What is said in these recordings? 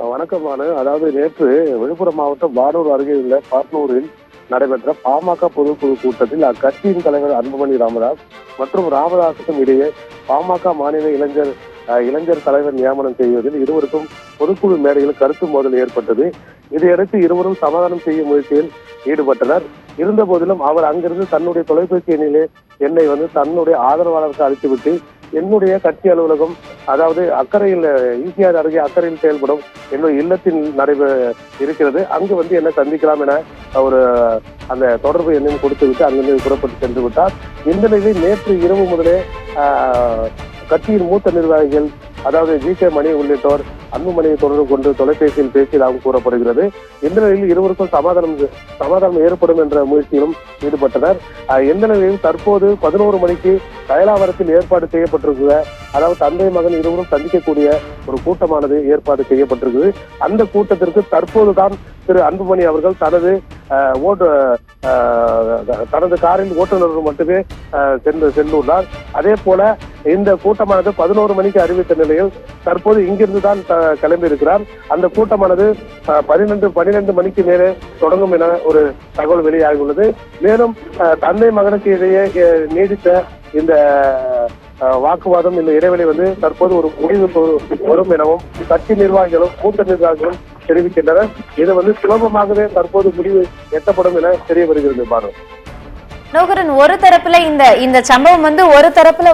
வணக்கமான அதாவது நேற்று விழுப்புரம் மாவட்டம் வானூர் அருகே உள்ள பாட்னூரில் நடைபெற்ற பாமக பொதுக்குழு கூட்டத்தில் அக்கட்சியின் தலைவர் அன்புமணி ராமதாஸ் மற்றும் ராமதாசுக்கும் இடையே பாமக மாநில இளைஞர் தலைவர் நியமனம் செய்வதில் இருவருக்கும் பொதுக்குழு மேடையில் கருத்து மோதல் ஏற்பட்டது. இதையடுத்து இருவரும் சமாதானம் செய்யும் முயற்சியில் ஈடுபட்டனர். இருந்த போதிலும் அவர் அங்கிருந்து தன்னுடைய தொலைபேசி எண்ணிலே என்னை தன்னுடைய ஆதரவாளருக்கு அழைத்துவிட்டு என்னுடைய கட்சி அலுவலகம் அதாவது அக்கறையில் ஈசிஆர் அருகே அக்கறையில் செயல்படும் என்னுடைய இல்லத்தில் இருக்கிறது, அங்கு என்னை சந்திக்கலாம் என ஒரு அந்த தொடர்பு எண்ணையும் கொடுத்து விட்டு அங்கிருந்து புறப்பட்டு சென்று விட்டார். இந்த நிலையில் நேற்று இரவு முதலே கட்சியின் மூத்த நிர்வாகிகள் அதாவது ஜி.கே. மணி உள்ளிட்டோர் அன்புமணியை தொடர்பு கொண்டு தொலைபேசியில் பேசியதாகவும் கூறப்படுகிறது. இந்த நிலையில் இருவருக்கும் சமாதானம் ஏற்படும் என்ற முயற்சியிலும் ஈடுபட்டனர். எந்த நிலையில் தற்போது 11 மணிக்கு கயலாவரத்தில் ஏற்பாடு செய்யப்பட்டிருக்கிற அதாவது தந்தை மகன் இருவரும் சந்திக்கக்கூடிய ஒரு கூட்டமானது ஏற்பாடு செய்யப்பட்டிருக்குது. அந்த கூட்டத்திற்கு தற்போதுதான் திரு அன்புமணி அவர்கள் தனது காரில் ஓட்டுநர் மட்டுமே சென்றுள்ளார். அதே போல இந்த கூட்டமானது 11 மணிக்கு அறிவித்த நிலையில் தற்போது இங்கிருந்து தான் கிளம்பி இருக்கிறார். அந்த கூட்டமானது 12 மணிக்கு மேலே தொடங்கும் என ஒரு தகவல் வெளியாகியுள்ளது. மேலும் தந்தை மகனுக்கு இடையே நீடித்த இந்த வாக்குவாதம் இந்த இடைவெளி தற்போது ஒரு முடிவு வரும் எனவும் கட்சி நிர்வாகிகளும் மூத்த நிர்வாகிகளும் தெரிவிக்கின்றனர். இது சுலபமாகவே தற்போது முடிவு எட்டப்படும் என தெரிய வருகிறது. பாரு நோகரன், ஒரு தரப்புல இந்த சம்பவம் ஒரு தரப்புல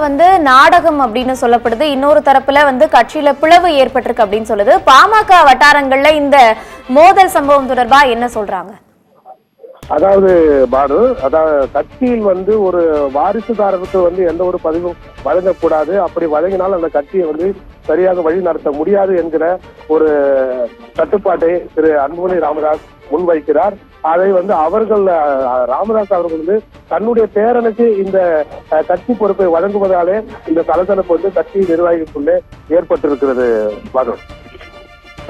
நாடகம் அப்படின்னு சொல்லப்படுது, இன்னொரு தரப்புல கட்சியில பிளவு ஏற்பட்டிருக்கு அப்படின்னு சொல்லுது. பாமக வட்டாரங்கள்ல இந்த மோதல் சம்பவம் தொடர்பா என்ன சொல்றாங்க? அதாவது பானு, அதாவது கட்சியில் ஒரு வாரிசுதாரருக்கு எந்த ஒரு பதிவும் வழங்கக்கூடாது, அப்படி வழங்கினால் அந்த கட்சியை சரியாக வழி நடத்த முடியாது என்கிற ஒரு கட்டுப்பாட்டை திரு அன்புமணி ராமதாஸ் முன்வைக்கிறார். அதை அவர்கள் ராமதாஸ் அவர்கள் தன்னுடைய பேரனுக்கு இந்த கட்சி பொறுப்பை வழங்குவதாலே இந்த சலசலப்பு கட்சி நிர்வாகிகளுக்குள்ளே ஏற்பட்டிருக்கிறது.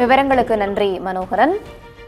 விவரங்களுக்கு நன்றி மனோகரன்.